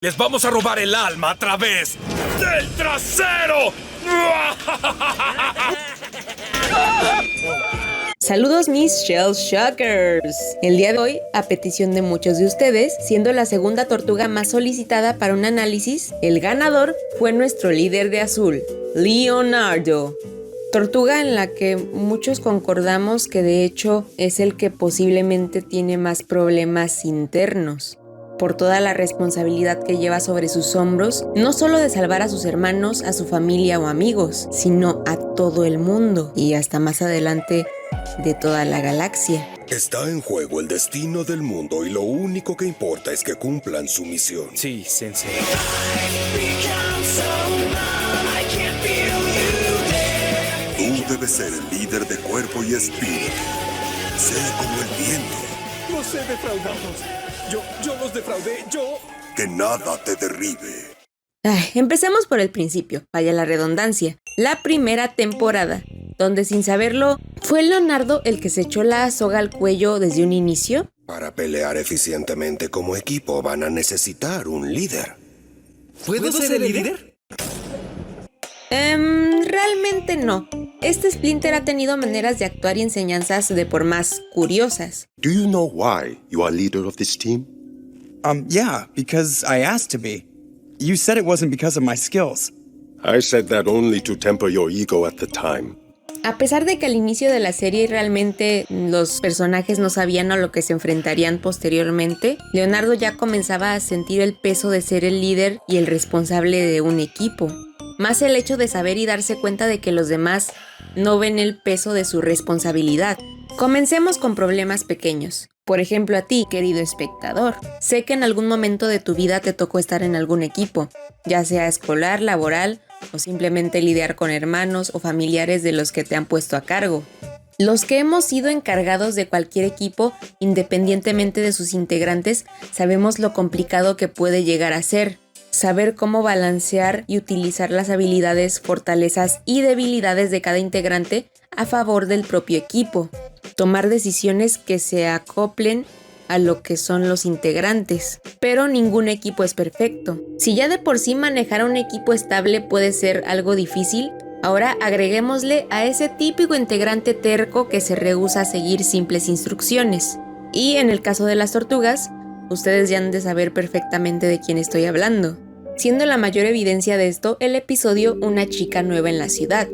Les vamos a robar el alma a través del trasero. Saludos mis Shell Shockers. El día de hoy, a petición de muchos de ustedes, siendo la segunda tortuga más solicitada para un análisis, el ganador fue nuestro líder de azul, Leonardo. Tortuga en la que muchos concordamos que de hecho es el que posiblemente tiene más problemas internos, por toda la responsabilidad que lleva sobre sus hombros, no solo de salvar a sus hermanos, a su familia o amigos, sino a todo el mundo y hasta más adelante de toda la galaxia. Está en juego el destino del mundo y lo único que importa es que cumplan su misión. Sí, Sensei. Tú debes ser el líder de cuerpo y espíritu. Sé como el viento. No sé defraudarlos. Yo los defraudé, Que nada te derribe. Empecemos por el principio, vaya la redundancia. La primera temporada, donde sin saberlo, ¿fue Leonardo el que se echó la soga al cuello desde un inicio? Para pelear eficientemente como equipo van a necesitar un líder. ¿Puedo ser el líder? Realmente no. Este Splinter ha tenido maneras de actuar y enseñanzas de por más curiosas. Do you know why you are leader of this team? Yeah, because I asked to be. You said it wasn't because of my skills. I said that only to temper your ego at the time. A pesar de que al inicio de la serie realmente los personajes no sabían a lo que se enfrentarían posteriormente, Leonardo ya comenzaba a sentir el peso de ser el líder y el responsable de un equipo. Más el hecho de saber y darse cuenta de que los demás no ven el peso de su responsabilidad. Comencemos con problemas pequeños. Por ejemplo, a ti, querido espectador. Sé que en algún momento de tu vida te tocó estar en algún equipo, ya sea escolar, laboral o simplemente lidiar con hermanos o familiares de los que te han puesto a cargo. Los que hemos sido encargados de cualquier equipo, independientemente de sus integrantes, sabemos lo complicado que puede llegar a ser. Saber cómo balancear y utilizar las habilidades, fortalezas y debilidades de cada integrante a favor del propio equipo. Tomar decisiones que se acoplen a lo que son los integrantes. Pero ningún equipo es perfecto. Si ya de por sí manejar un equipo estable puede ser algo difícil, ahora agreguémosle a ese típico integrante terco que se rehúsa a seguir simples instrucciones. Y en el caso de las tortugas, ustedes ya han de saber perfectamente de quién estoy hablando. Siendo la mayor evidencia de esto el episodio Una chica nueva en la ciudad,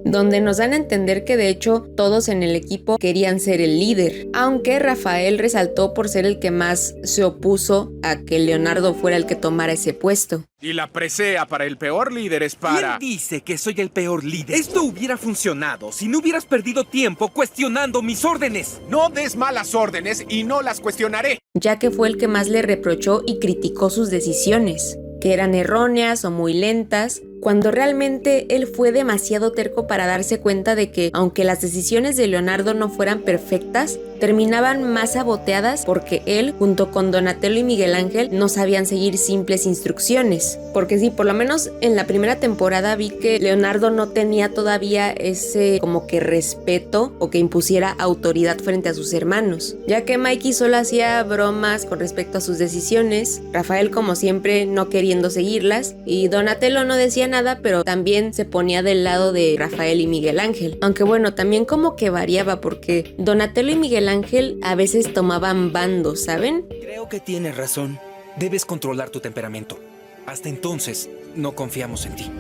donde nos dan a entender que de hecho todos en el equipo querían ser el líder, aunque Rafael resaltó por ser el que más se opuso a que Leonardo fuera el que tomara ese puesto. Y la presea para el peor líder es para... ¿Quién dice que soy el peor líder? Esto hubiera funcionado si no hubieras perdido tiempo cuestionando mis órdenes. No des malas órdenes y no las cuestionaré. Ya que fue el que más le reprochó y criticó sus decisiones, que eran erróneas o muy lentas, cuando realmente él fue demasiado terco para darse cuenta de que, aunque las decisiones de Leonardo no fueran perfectas, terminaban más saboteadas porque él, junto con Donatello y Miguel Ángel, no sabían seguir simples instrucciones. Porque sí, por lo menos en la primera temporada vi que Leonardo no tenía todavía ese como que respeto o que impusiera autoridad frente a sus hermanos, ya que Mikey solo hacía bromas con respecto a sus decisiones, Rafael como siempre no queriendo seguirlas, y Donatello no decía nada, pero también se ponía del lado de Rafael y Miguel Ángel. Aunque bueno, también como que variaba porque Donatello y Miguel Ángel a veces tomaban bandos, ¿saben? Creo que tienes razón. Debes controlar tu temperamento. Hasta entonces, no confiamos en ti.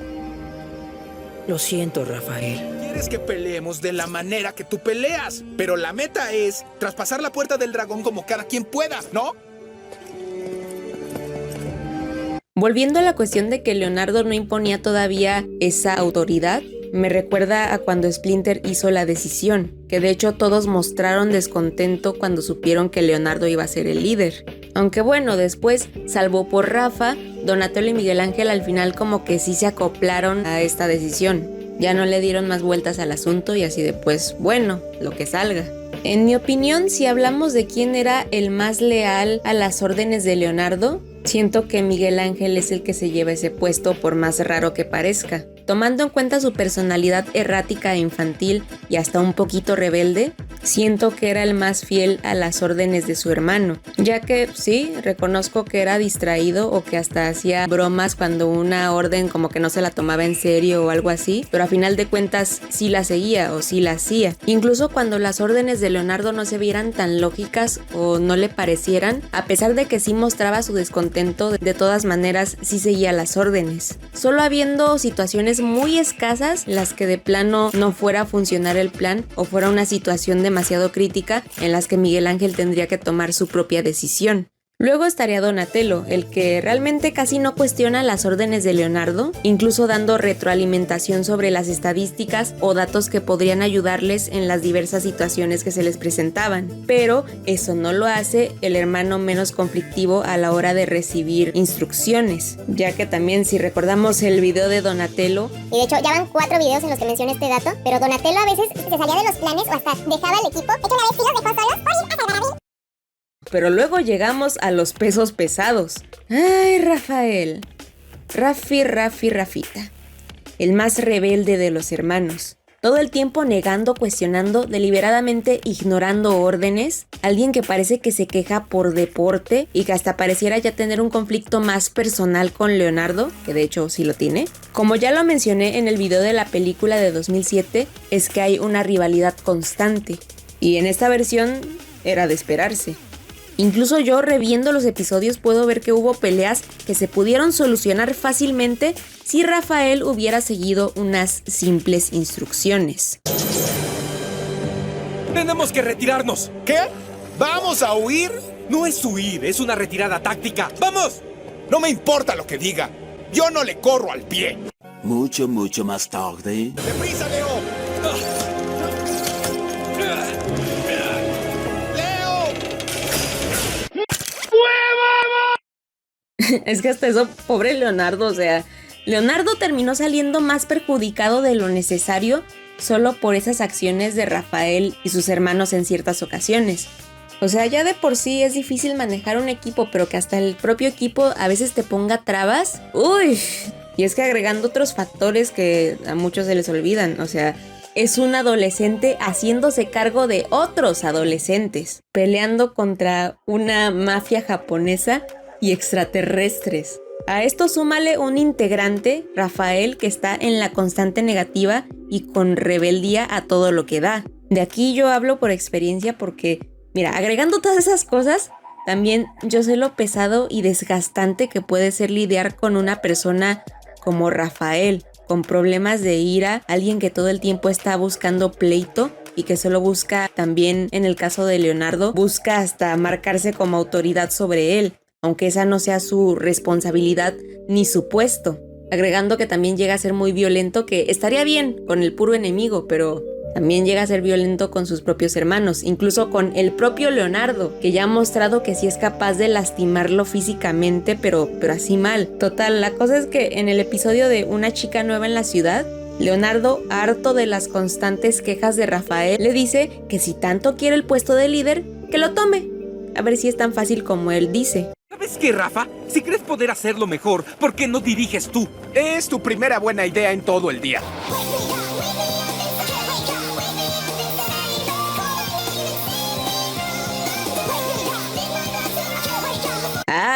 Lo siento, Rafael. Quieres que peleemos de la manera que tú peleas, pero la meta es traspasar la puerta del dragón como cada quien pueda, ¿no? Volviendo a la cuestión de que Leonardo no imponía todavía esa autoridad, me recuerda a cuando Splinter hizo la decisión, que de hecho todos mostraron descontento cuando supieron que Leonardo iba a ser el líder. Aunque bueno, después, salvo por Rafa, Donatello y Miguel Ángel al final como que sí se acoplaron a esta decisión. Ya no le dieron más vueltas al asunto y así de pues, bueno, lo que salga. En mi opinión, si hablamos de quién era el más leal a las órdenes de Leonardo, siento que Miguel Ángel es el que se lleva ese puesto por más raro que parezca. Tomando en cuenta su personalidad errática e infantil y hasta un poquito rebelde, Siento que era el más fiel a las órdenes de su hermano, ya que sí, reconozco que era distraído o que hasta hacía bromas cuando una orden como que no se la tomaba en serio o algo así, pero a final de cuentas sí la seguía o sí la hacía. Incluso cuando las órdenes de Leonardo no se vieran tan lógicas o no le parecieran, a pesar de que sí mostraba su descontento, de todas maneras sí seguía las órdenes. Solo habiendo situaciones muy escasas en las que de plano no fuera a funcionar el plan o fuera una situación demasiado crítica en las que Miguel Ángel tendría que tomar su propia decisión. Luego estaría Donatello, el que realmente casi no cuestiona las órdenes de Leonardo, incluso dando retroalimentación sobre las estadísticas o datos que podrían ayudarles en las diversas situaciones que se les presentaban. Pero eso no lo hace el hermano menos conflictivo a la hora de recibir instrucciones, ya que también si recordamos el video de Donatello, y de hecho ya van 4 videos en los que mencioné este dato, pero Donatello a veces se salía de los planes o hasta dejaba al equipo. De hecho una vez sí los dejó solos por ir a salvar a Bill. pero luego llegamos a los pesos pesados. ¡Ay, Rafael! Rafita. El más rebelde de los hermanos. Todo el tiempo negando, cuestionando, deliberadamente ignorando órdenes. Alguien que parece que se queja por deporte y que hasta pareciera ya tener un conflicto más personal con Leonardo, que de hecho sí lo tiene. Como ya lo mencioné en el video de la película de 2007, es que hay una rivalidad constante. Y en esta versión era de esperarse. Incluso yo, reviendo los episodios, puedo ver que hubo peleas que se pudieron solucionar fácilmente si Rafael hubiera seguido unas simples instrucciones. ¡Tenemos que retirarnos! ¿Qué? ¿Vamos a huir? No es huir, es una retirada táctica. ¡Vamos! No me importa lo que diga. Yo no le corro al pie. Mucho más tarde. ¡Deprisa, Leo! Es que hasta eso, pobre Leonardo, o sea, Leonardo terminó saliendo más perjudicado de lo necesario solo por esas acciones de Rafael y sus hermanos en ciertas ocasiones. O sea, ya de por sí es difícil manejar un equipo, pero que hasta el propio equipo a veces te ponga trabas. ¡Uy! Y es que agregando otros factores que a muchos se les olvidan, o sea, es un adolescente haciéndose cargo de otros adolescentes, peleando contra una mafia japonesa y extraterrestres. A esto súmale un integrante, Rafael, que está en la constante negativa y con rebeldía a todo lo que da. De aquí yo hablo por experiencia porque, mira, agregando todas esas cosas, también yo sé lo pesado y desgastante que puede ser lidiar con una persona como Rafael, con problemas de ira, alguien que todo el tiempo está buscando pleito y que solo busca, también en el caso de Leonardo, busca hasta marcarse como autoridad sobre él, aunque esa no sea su responsabilidad ni su puesto. Agregando que también llega a ser muy violento, que estaría bien con el puro enemigo, pero también llega a ser violento con sus propios hermanos, incluso con el propio Leonardo, que ya ha mostrado que sí es capaz de lastimarlo físicamente, pero así mal. Total, la cosa es que en el episodio de Una chica nueva en la ciudad, Leonardo, harto de las constantes quejas de Rafael, le dice que si tanto quiere el puesto de líder, que lo tome. A ver si es tan fácil como él dice. ¿Sabes qué, Rafa? Si crees poder hacerlo mejor, ¿por qué no diriges tú? Es tu primera buena idea en todo el día.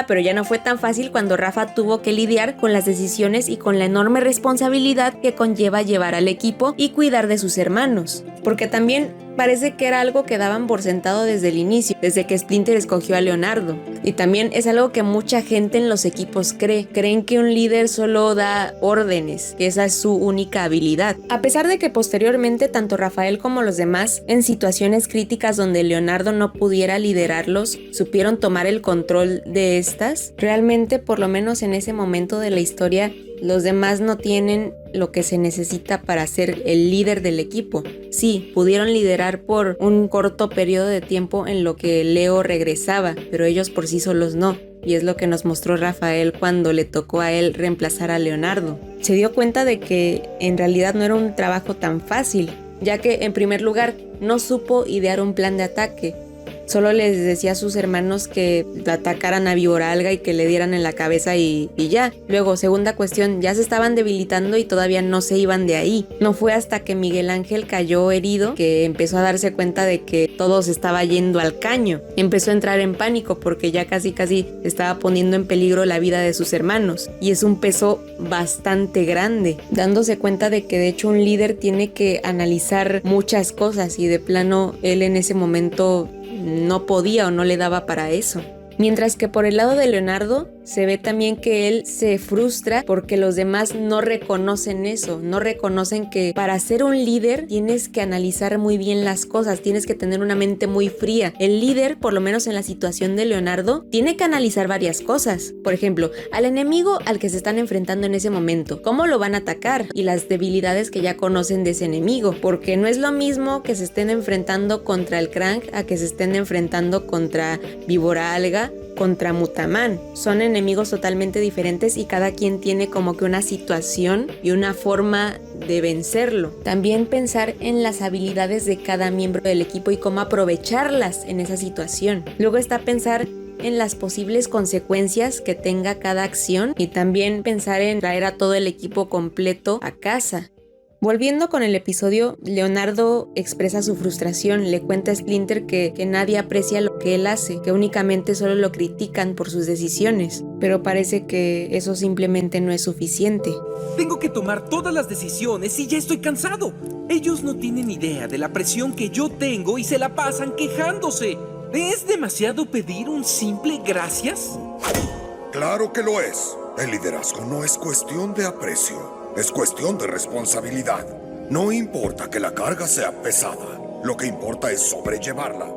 Pero ya no fue tan fácil cuando Rafa tuvo que lidiar con las decisiones y con la enorme responsabilidad que conlleva llevar al equipo y cuidar de sus hermanos. Porque también parece que era algo que daban por sentado desde el inicio, desde que Splinter escogió a Leonardo. Y también es algo que mucha gente en los equipos cree. Creen que un líder solo da órdenes, que esa es su única habilidad. A pesar de que posteriormente tanto Rafael como los demás, en situaciones críticas donde Leonardo no pudiera liderarlos, supieron tomar el control de estas, realmente, por lo menos en ese momento de la historia, los demás no tienen lo que se necesita para ser el líder del equipo. Sí, pudieron liderar por un corto periodo de tiempo en lo que Leo regresaba, pero ellos por sí solos no. Y es lo que nos mostró Rafael cuando le tocó a él reemplazar a Leonardo. Se dio cuenta de que en realidad no era un trabajo tan fácil, ya que en primer lugar no supo idear un plan de ataque. Solo les decía a sus hermanos que atacaran a Víbora Alga y que le dieran en la cabeza y ya. Luego, segunda cuestión, ya se estaban debilitando y todavía no se iban de ahí. No fue hasta que Miguel Ángel cayó herido que empezó a darse cuenta de que todo se estaba yendo al caño. Empezó a entrar en pánico porque ya casi estaba poniendo en peligro la vida de sus hermanos. Y es un peso bastante grande, dándose cuenta de que de hecho un líder tiene que analizar muchas cosas y de plano él en ese momento no podía o no le daba para eso. Mientras que por el lado de Leonardo se ve también que él se frustra porque los demás no reconocen eso, no reconocen que para ser un líder tienes que analizar muy bien las cosas, tienes que tener una mente muy fría. El líder, por lo menos en la situación de Leonardo, tiene que analizar varias cosas. Por ejemplo, al enemigo al que se están enfrentando en ese momento, cómo lo van a atacar y las debilidades que ya conocen de ese enemigo, porque no es lo mismo que se estén enfrentando contra el Krang a que se estén enfrentando contra Víbora Alga, contra Mutaman. Son enemigos totalmente diferentes y cada quien tiene como que una situación y una forma de vencerlo. También pensar en las habilidades de cada miembro del equipo y cómo aprovecharlas en esa situación. Luego está pensar en las posibles consecuencias que tenga cada acción y también pensar en traer a todo el equipo completo a casa. Volviendo con el episodio, Leonardo expresa su frustración, le cuenta a Splinter que nadie aprecia lo que él hace, que únicamente solo lo critican por sus decisiones, pero parece que eso simplemente no es suficiente. Tengo que tomar todas las decisiones y ya estoy cansado. Ellos no tienen idea de la presión que yo tengo y se la pasan quejándose. ¿Es demasiado pedir un simple gracias? Claro que lo es. El liderazgo no es cuestión de aprecio. Es cuestión de responsabilidad. No importa que la carga sea pesada, lo que importa es sobrellevarla.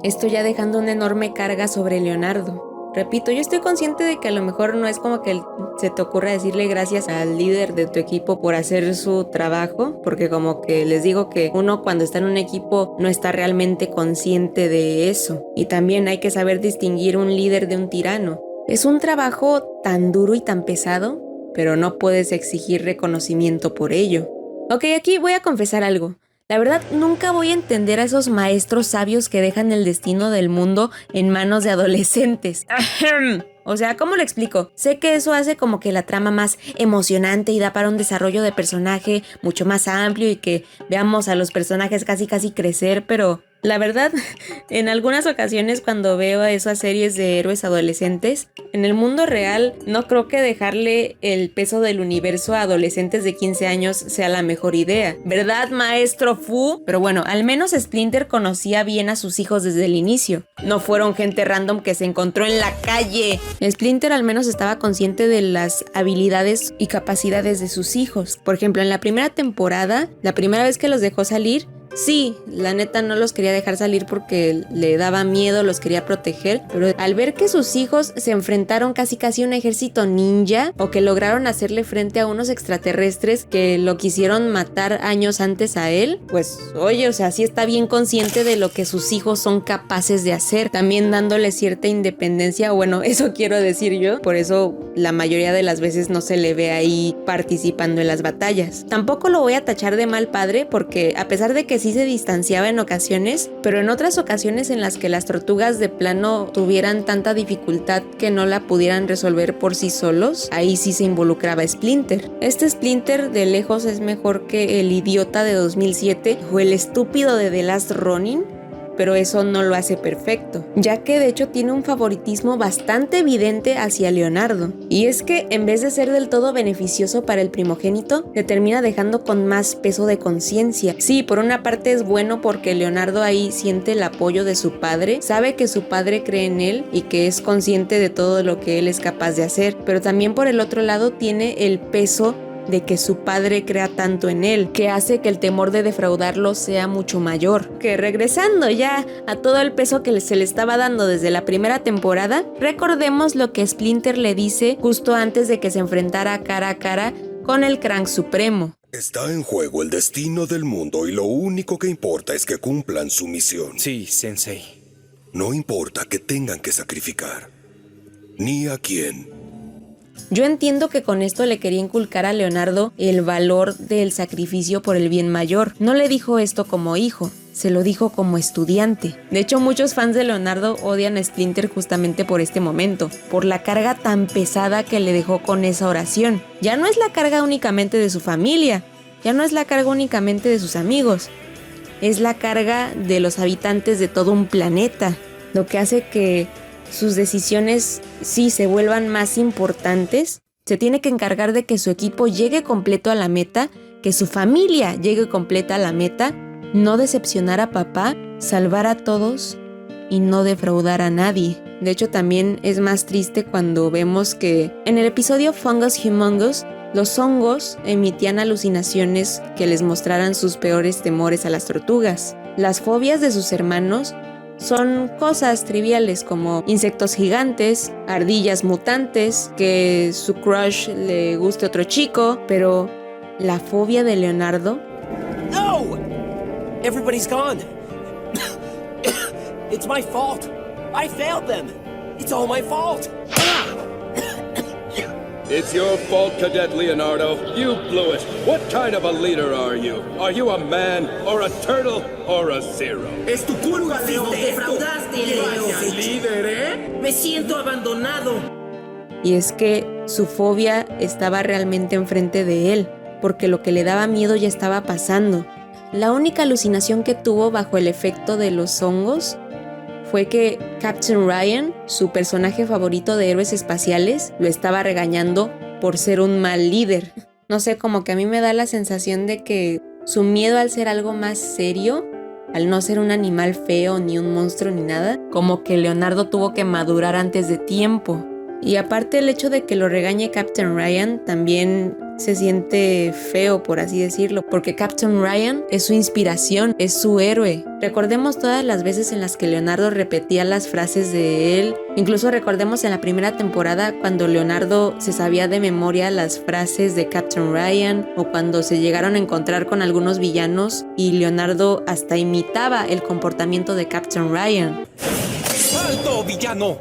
Esto ya dejando una enorme carga sobre Leonardo. Repito, yo estoy consciente de que a lo mejor no es como que se te ocurra decirle gracias al líder de tu equipo por hacer su trabajo, porque como que les digo que uno cuando está en un equipo no está realmente consciente de eso. Y también hay que saber distinguir un líder de un tirano. Es un trabajo tan duro y tan pesado, pero no puedes exigir reconocimiento por ello. Ok, aquí voy a confesar algo. La verdad, nunca voy a entender a esos maestros sabios que dejan el destino del mundo en manos de adolescentes. O sea, ¿cómo lo explico? Sé que eso hace como que la trama más emocionante y da para un desarrollo de personaje mucho más amplio y que veamos a los personajes casi crecer, pero la verdad, en algunas ocasiones cuando veo a esas series de héroes adolescentes, en el mundo real no creo que dejarle el peso del universo a adolescentes de 15 años sea la mejor idea. ¿Verdad, maestro Fu? Pero bueno, al menos Splinter conocía bien a sus hijos desde el inicio. No fueron gente random que se encontró en la calle. Splinter al menos estaba consciente de las habilidades y capacidades de sus hijos. Por ejemplo, en la primera temporada, la primera vez que los dejó salir, sí, la neta no los quería dejar salir porque le daba miedo, los quería proteger, pero al ver que sus hijos se enfrentaron casi a un ejército ninja o que lograron hacerle frente a unos extraterrestres que lo quisieron matar años antes a él, pues oye, o sea, sí está bien consciente de lo que sus hijos son capaces de hacer, también dándole cierta independencia, bueno, eso quiero decir yo, por eso la mayoría de las veces no se le ve ahí participando en las batallas. Tampoco lo voy a tachar de mal padre porque a pesar de que sí se distanciaba en ocasiones, pero en otras ocasiones en las que las tortugas de plano tuvieran tanta dificultad que no la pudieran resolver por sí solos, ahí sí se involucraba Splinter. Este Splinter de lejos es mejor que el idiota de 2007 o el estúpido de The Last Ronin, pero eso no lo hace perfecto, ya que de hecho tiene un favoritismo bastante evidente hacia Leonardo. Y es que en vez de ser del todo beneficioso para el primogénito, se termina dejando con más peso de conciencia. Sí, por una parte es bueno porque Leonardo ahí siente el apoyo de su padre, sabe que su padre cree en él y que es consciente de todo lo que él es capaz de hacer, pero también por el otro lado tiene el peso de que su padre crea tanto en él, que hace que el temor de defraudarlo sea mucho mayor. Que regresando ya a todo el peso que se le estaba dando desde la primera temporada, recordemos lo que Splinter le dice justo antes de que se enfrentara cara a cara con el Krang Supremo. Está en juego el destino del mundo y lo único que importa es que cumplan su misión. Sí, Sensei. No importa que tengan que sacrificar, ni a quién. Yo entiendo que con esto le quería inculcar a Leonardo el valor del sacrificio por el bien mayor. No le dijo esto como hijo, se lo dijo como estudiante. De hecho, muchos fans de Leonardo odian a Splinter justamente por este momento, por la carga tan pesada que le dejó con esa oración. Ya no es la carga únicamente de su familia, ya no es la carga únicamente de sus amigos, es la carga de los habitantes de todo un planeta, lo que hace que sus decisiones sí se vuelvan más importantes. Se tiene que encargar de que su equipo llegue completo a la meta, que su familia llegue completa a la meta, no decepcionar a papá, salvar a todos y no defraudar a nadie. De hecho, también es más triste cuando vemos que en el episodio Fungus Humongous, los hongos emitían alucinaciones que les mostraran sus peores temores a las tortugas. Las fobias de sus hermanos son cosas triviales como insectos gigantes, ardillas mutantes, que su crush le guste otro chico, pero la fobia de Leonardo... No! Everybody's gone. It's my fault. I failed them. It's all my fault. It's your fault, Cadet Leonardo. You blew it. What kind of a leader are you? Are you a man, or a turtle, or a zero? Es tu culpa, Leo. Te defraudaste, Leo. Líder, ¿eh? Me siento abandonado. Y es que su fobia estaba realmente enfrente de él, porque lo que le daba miedo ya estaba pasando. La única alucinación que tuvo bajo el efecto de los hongos fue que Captain Ryan, su personaje favorito de héroes espaciales, lo estaba regañando por ser un mal líder. No sé, como que a mí me da la sensación de que su miedo al ser algo más serio, al no ser un animal feo, ni un monstruo, ni nada, como que Leonardo tuvo que madurar antes de tiempo. Y aparte el hecho de que lo regañe Captain Ryan también se siente feo, por así decirlo, porque Captain Ryan es su inspiración, es su héroe. Recordemos todas las veces en las que Leonardo repetía las frases de él. Incluso recordemos en la primera temporada cuando Leonardo se sabía de memoria las frases de Captain Ryan, o cuando se llegaron a encontrar con algunos villanos y Leonardo hasta imitaba el comportamiento de Captain Ryan. ¡Alto, villano!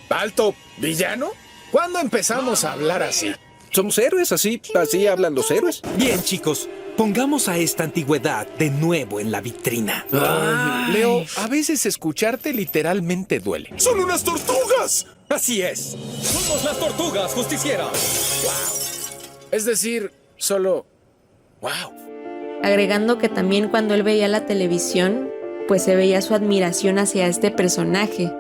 ¿Alto villano? ¿Cuándo empezamos a hablar así? Somos héroes, así hablan los héroes. Bien, chicos, pongamos a esta antigüedad de nuevo en la vitrina. Leo, a veces escucharte literalmente duele. ¡Son unas tortugas! Así es. Somos las tortugas justicieras. Es decir, solo... ¡Wow! Agregando que también cuando él veía la televisión, pues se veía su admiración hacia este personaje.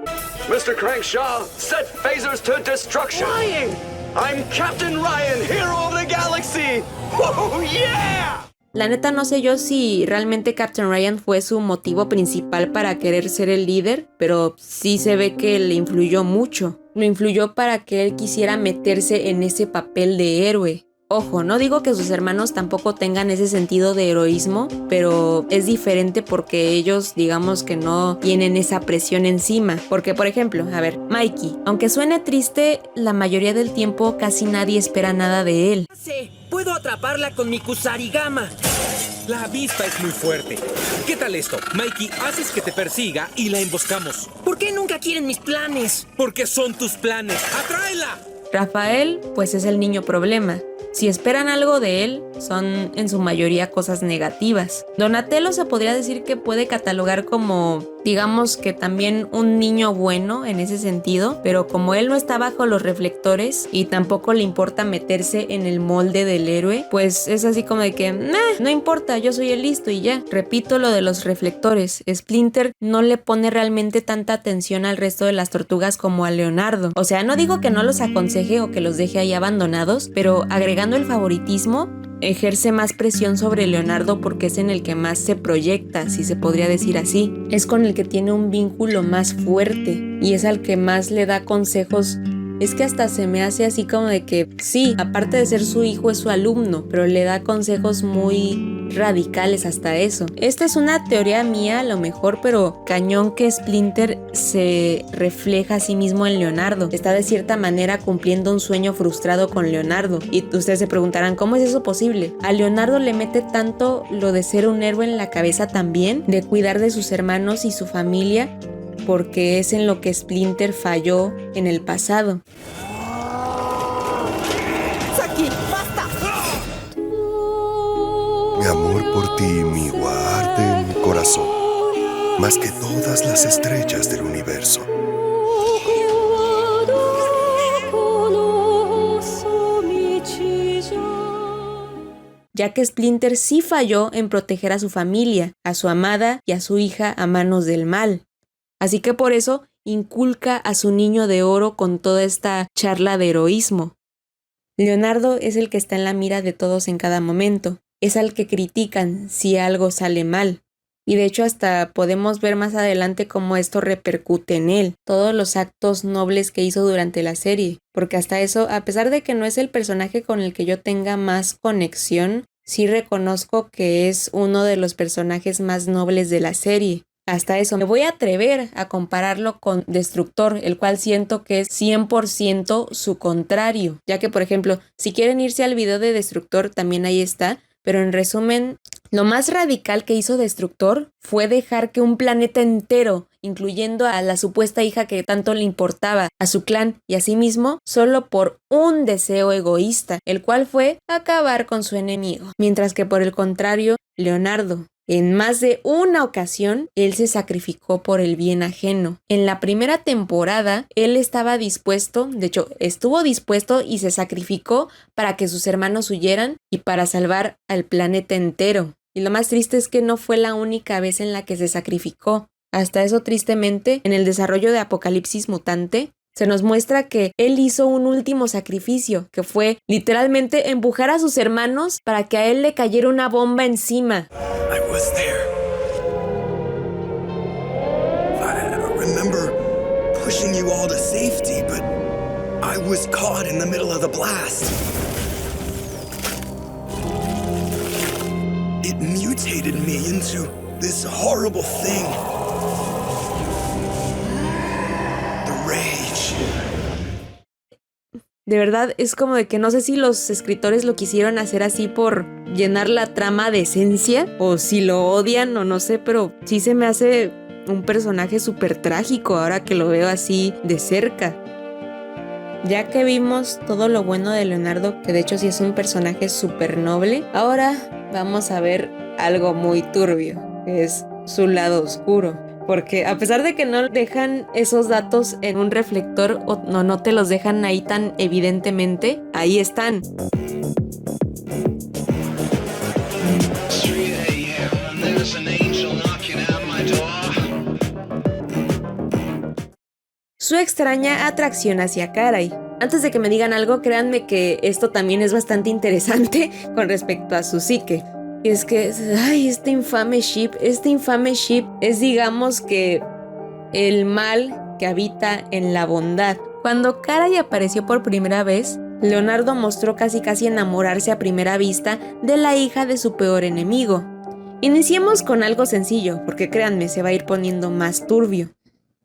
Mr. Crankshaw, set phasers to destruction. Ryan! I'm Captain Ryan, hero of the galaxy. Oh, yeah! La neta no sé yo si realmente Captain Ryan fue su motivo principal para querer ser el líder, pero sí se ve que le influyó mucho. Lo influyó para que él quisiera meterse en ese papel de héroe. Ojo, no digo que sus hermanos tampoco tengan ese sentido de heroísmo, pero es diferente porque ellos, digamos que no tienen esa presión encima. Porque, por ejemplo, a ver, Mikey, aunque suene triste, la mayoría del tiempo casi nadie espera nada de él. Puedo atraparla con mi Kusarigama. La vista es muy fuerte. ¿Qué tal esto? Mikey, haces que te persiga y la emboscamos. ¿Por qué nunca quieren mis planes? Porque son tus planes. ¡Atráela! Rafael, pues es el niño problema. Si esperan algo de él, son en su mayoría cosas negativas. Donatello se podría decir que puede catalogar como, digamos que también un niño bueno en ese sentido, pero como él no está bajo los reflectores y tampoco le importa meterse en el molde del héroe, pues es así como de que, no importa, yo soy el listo y ya. Repito lo de los reflectores, Splinter no le pone realmente tanta atención al resto de las tortugas como a Leonardo. O sea, no digo que no los aconseje o que los deje ahí abandonados, pero agregando el favoritismo, ejerce más presión sobre Leonardo porque es en el que más se proyecta, si se podría decir así. Es con el que tiene un vínculo más fuerte y es al que más le da consejos. Es que hasta se me hace así como de que sí, aparte de ser su hijo es su alumno, pero le da consejos muy radicales hasta eso. Esta es una teoría mía a lo mejor, pero cañón que Splinter se refleja a sí mismo en Leonardo. Está de cierta manera cumpliendo un sueño frustrado con Leonardo. Y ustedes se preguntarán, ¿cómo es eso posible? A Leonardo le mete tanto lo de ser un héroe en la cabeza también, de cuidar de sus hermanos y su familia, porque es en lo que Splinter falló en el pasado. Mi amor por ti, mi guarda. importante en mi corazón, más que todas las estrellas del universo. Ya que Splinter sí falló en proteger a su familia, a su amada y a su hija a manos del mal. Así que por eso inculca a su niño de oro con toda esta charla de heroísmo. Leonardo es el que está en la mira de todos en cada momento. Es al que critican si algo sale mal. Y de hecho hasta podemos ver más adelante cómo esto repercute en él, todos los actos nobles que hizo durante la serie. Porque hasta eso, a pesar de que no es el personaje con el que yo tenga más conexión, sí reconozco que es uno de los personajes más nobles de la serie. Hasta eso, me voy a atrever a compararlo con Destructor, el cual siento que es 100% su contrario. Ya que, por ejemplo, si quieren irse al video de Destructor, también ahí está. Pero en resumen, lo más radical que hizo Destructor fue dejar que un planeta entero, incluyendo a la supuesta hija que tanto le importaba, a su clan y a sí mismo, solo por un deseo egoísta, el cual fue acabar con su enemigo. Mientras que por el contrario, Leonardo, en más de una ocasión, él se sacrificó por el bien ajeno. En la primera temporada, él estaba dispuesto, de hecho, estuvo dispuesto y se sacrificó para que sus hermanos huyeran y para salvar al planeta entero. Y lo más triste es que no fue la única vez en la que se sacrificó. Hasta eso, tristemente, en el desarrollo de Apocalipsis Mutante, se nos muestra que él hizo un último sacrificio, que fue literalmente empujar a sus hermanos para que a él le cayera una bomba encima. I was there. I remember pushing you all to safety, but I was caught in the middle of the blast. It mutated me into this horrible thing. The rage. De verdad es como de que no sé si los escritores lo quisieron hacer así por llenar la trama de esencia o si lo odian o no sé, pero sí se me hace un personaje súper trágico ahora que lo veo así de cerca. Ya que vimos todo lo bueno de Leonardo, que de hecho sí es un personaje súper noble, ahora vamos a ver algo muy turbio, que es su lado oscuro. Porque a pesar de que no dejan esos datos en un reflector o no te los dejan ahí tan evidentemente, ahí están. Su extraña atracción hacia Karai. Antes de que me digan algo, créanme que esto también es bastante interesante con respecto a su psique. Y es que, este infame ship es, digamos que, el mal que habita en la bondad. Cuando Karai apareció por primera vez, Leonardo mostró casi enamorarse a primera vista de la hija de su peor enemigo. Iniciemos con algo sencillo, porque créanme, se va a ir poniendo más turbio.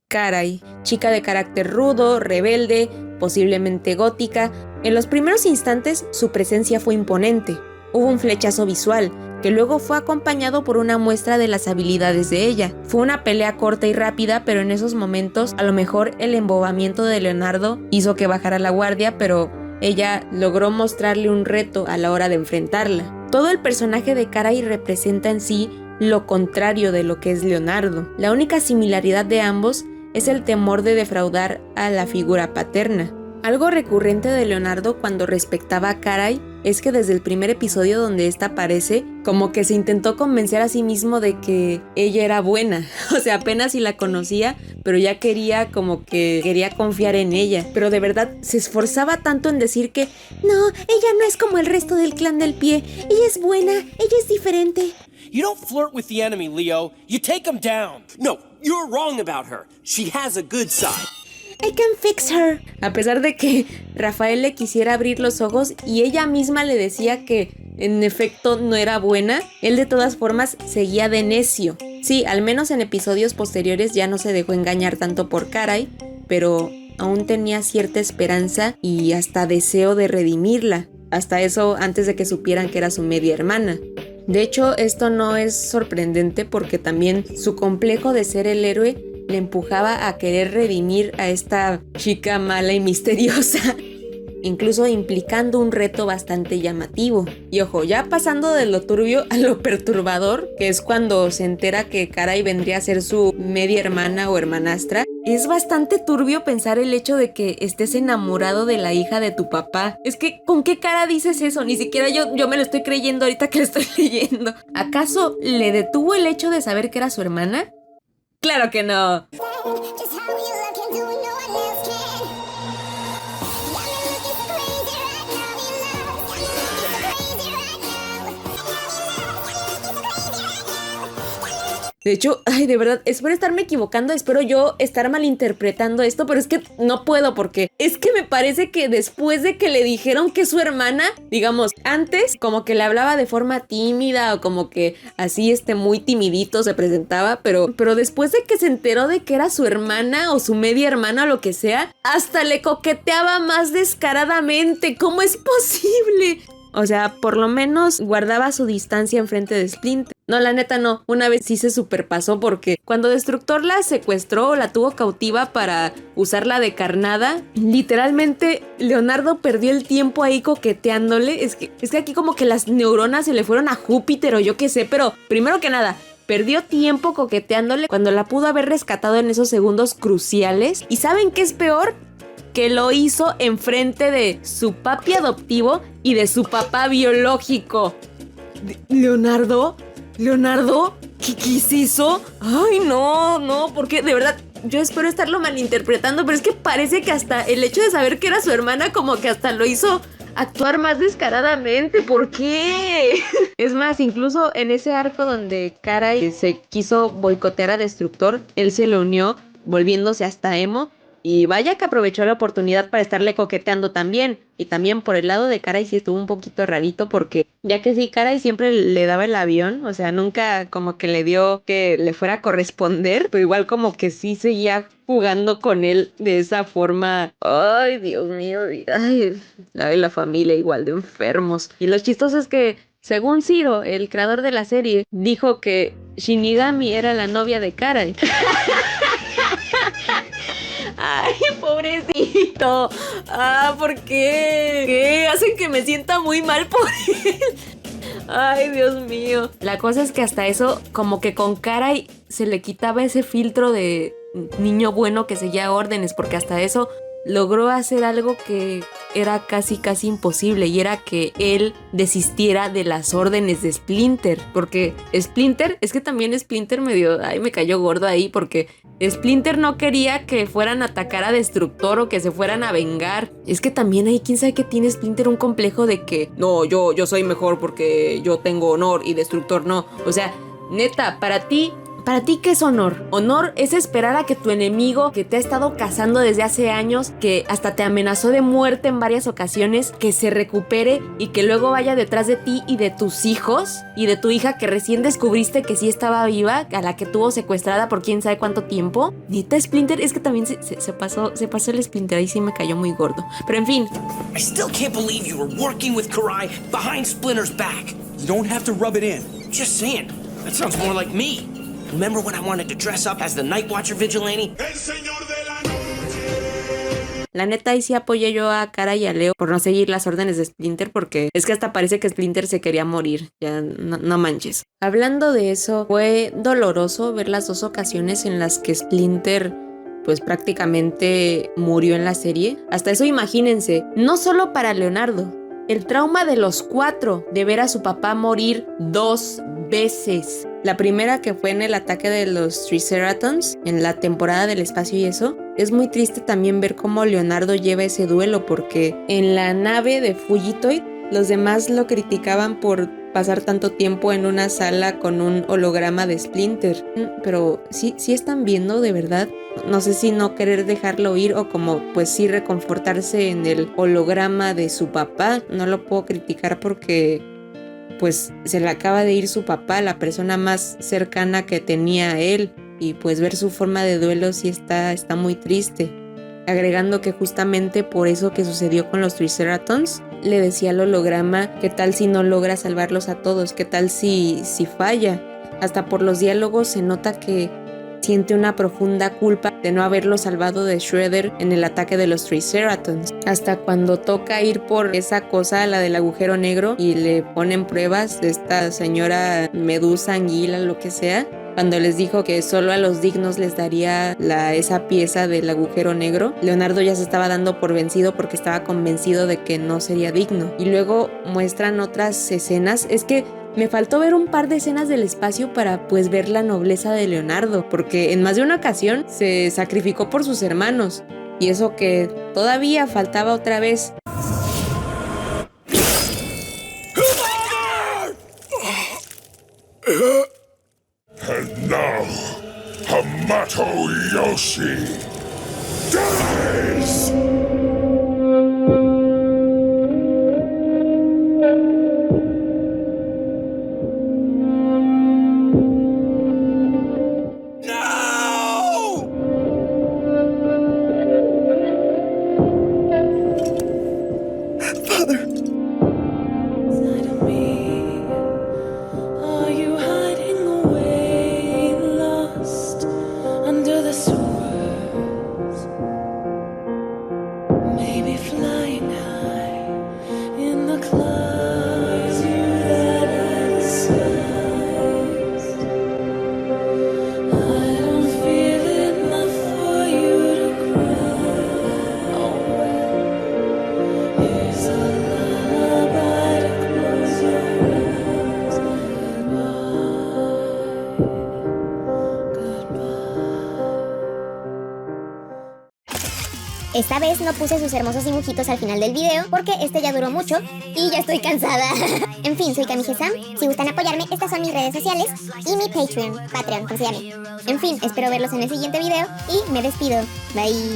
Karai, chica de carácter rudo, rebelde, posiblemente gótica, en los primeros instantes su presencia fue imponente. Hubo un flechazo visual, que luego fue acompañado por una muestra de las habilidades de ella. Fue una pelea corta y rápida, pero en esos momentos, a lo mejor el embobamiento de Leonardo hizo que bajara la guardia, pero ella logró mostrarle un reto a la hora de enfrentarla. Todo el personaje de Karai representa en sí lo contrario de lo que es Leonardo. La única similaridad de ambos es el temor de defraudar a la figura paterna. Algo recurrente de Leonardo cuando respectaba a Karai es que desde el primer episodio donde esta aparece, como que se intentó convencer a sí mismo de que ella era buena. O sea, apenas si la conocía, pero ya quería confiar en ella. Pero de verdad se esforzaba tanto en decir que no, ella no es como el resto del clan del pie. Ella es buena, ella es diferente. You don't flirt with the enemy, Leo. You take him down. No, you're wrong about her. She has a good side. I can fix her. A pesar de que Rafael le quisiera abrir los ojos y ella misma le decía que en efecto no era buena, él de todas formas seguía de necio. Sí, al menos en episodios posteriores ya no se dejó engañar tanto por Karai, pero aún tenía cierta esperanza y hasta deseo de redimirla. Hasta eso antes de que supieran que era su media hermana. De hecho, esto no es sorprendente porque también su complejo de ser el héroe le empujaba a querer redimir a esta chica mala y misteriosa. incluso implicando un reto bastante llamativo. Y ojo, ya pasando de lo turbio a lo perturbador, que es cuando se entera que Karai vendría a ser su media hermana o hermanastra, es bastante turbio pensar el hecho de que estés enamorado de la hija de tu papá. Es que, ¿con qué cara dices eso? Ni siquiera yo me lo estoy creyendo ahorita que lo estoy leyendo. ¿Acaso le detuvo el hecho de saber que era su hermana? ¡Claro que no! De hecho, ay, de verdad, espero estarme equivocando, espero yo estar malinterpretando esto, pero es que no puedo porque es que me parece que después de que le dijeron que su hermana, digamos, antes como que le hablaba de forma tímida o como que así muy timidito se presentaba, pero después de que se enteró de que era su hermana o su media hermana o lo que sea, hasta le coqueteaba más descaradamente. ¿Cómo es posible? O sea, por lo menos guardaba su distancia enfrente de Splinter. No, la neta no. Una vez sí se superpasó porque cuando Destructor la secuestró o la tuvo cautiva para usarla de carnada, literalmente Leonardo perdió el tiempo ahí coqueteándole. Es que aquí como que las neuronas se le fueron a Júpiter o yo qué sé, pero primero que nada, perdió tiempo coqueteándole cuando la pudo haber rescatado en esos segundos cruciales. ¿Y saben qué es peor? Que lo hizo enfrente de su papi adoptivo y de su papá biológico. ¿Leonardo? ¿Qué se hizo? Ay, no, porque de verdad yo espero estarlo malinterpretando, pero es que parece que hasta el hecho de saber que era su hermana como que hasta lo hizo actuar más descaradamente. ¿Por qué? Es más, incluso en ese arco donde Karai se quiso boicotear a Destructor, él se le unió volviéndose hasta emo. Y vaya que aprovechó la oportunidad para estarle coqueteando también. Y también por el lado de Karai sí estuvo un poquito rarito porque ya que sí, Karai siempre le daba el avión. O sea, nunca como que le dio que le fuera a corresponder. Pero igual como que sí seguía jugando con él de esa forma. Ay, Dios mío. Ay, la familia igual de enfermos. Y lo chistoso es que según Zero, el creador de la serie, dijo que Shinigami era la novia de Karai. Ay, pobrecito. ¿Por qué? ¿Qué? Hacen que me sienta muy mal por él. Ay, Dios mío. La cosa es que hasta eso, como que con Karai se le quitaba ese filtro de niño bueno que seguía órdenes, porque hasta eso logró hacer algo que era casi imposible, y era que él desistiera de las órdenes de Splinter, porque Splinter, es que también Splinter me cayó gordo ahí, porque Splinter no quería que fueran a atacar a Destructor o que se fueran a vengar. Es que también ahí quién sabe que tiene Splinter un complejo de que no, yo soy mejor porque yo tengo honor y Destructor no. O sea, neta, ¿para ti qué es honor? Honor es esperar a que tu enemigo, que te ha estado cazando desde hace años, que hasta te amenazó de muerte en varias ocasiones, que se recupere y que luego vaya detrás de ti y de tus hijos y de tu hija que recién descubriste que sí estaba viva, a la que tuvo secuestrada por quién sabe cuánto tiempo. Neta, Splinter, es que también se pasó el Splinter, ahí sí me cayó muy gordo. Pero en fin. I still can't believe you were working with Karai behind Splinter's back. You don't have to rub it in. Just saying, that sounds more like me. Remember when I wanted to dress up as the Night Watcher vigilante? El señor de la noche. La neta, ahí sí apoyé yo a Karai y a Leo por no seguir las órdenes de Splinter, porque es que hasta parece que Splinter se quería morir. Ya, no manches. Hablando de eso, fue doloroso ver las dos ocasiones en las que Splinter pues prácticamente murió en la serie. Hasta eso imagínense, no solo para Leonardo, el trauma de los 4 de ver a su papá morir 2 veces. La primera, que fue en el ataque de los Triceratons, en la temporada del espacio y eso. Es muy triste también ver cómo Leonardo lleva ese duelo, porque en la nave de Fugitoid los demás lo criticaban por pasar tanto tiempo en una sala con un holograma de Splinter. Pero sí están viendo de verdad. No sé si no querer dejarlo ir o como pues sí reconfortarse en el holograma de su papá. No lo puedo criticar porque pues se le acaba de ir su papá, la persona más cercana que tenía a él, y pues ver su forma de duelo sí está muy triste. Agregando que justamente por eso que sucedió con los Triceratons, le decía al holograma, ¿qué tal si no logra salvarlos a todos? ¿Qué tal si falla? Hasta por los diálogos se nota que siente una profunda culpa de no haberlo salvado de Shredder en el ataque de los Triceratons. Hasta cuando toca ir por esa cosa, la del agujero negro, y le ponen pruebas de esta señora Medusa, Anguila, lo que sea, cuando les dijo que solo a los dignos les daría esa pieza del agujero negro, Leonardo ya se estaba dando por vencido porque estaba convencido de que no sería digno. Y luego muestran otras escenas. Es que me faltó ver un par de escenas del espacio para pues ver la nobleza de Leonardo, porque en más de una ocasión se sacrificó por sus hermanos. Y eso que todavía faltaba otra vez. And now, Hamato Yoshi dies! Esta vez no puse sus hermosos dibujitos al final del video porque este ya duró mucho y ya estoy cansada. En fin, soy Kami Gesam. Si gustan apoyarme, estas son mis redes sociales y mi Patreon, como se llame. En fin, espero verlos en el siguiente video y me despido. Bye.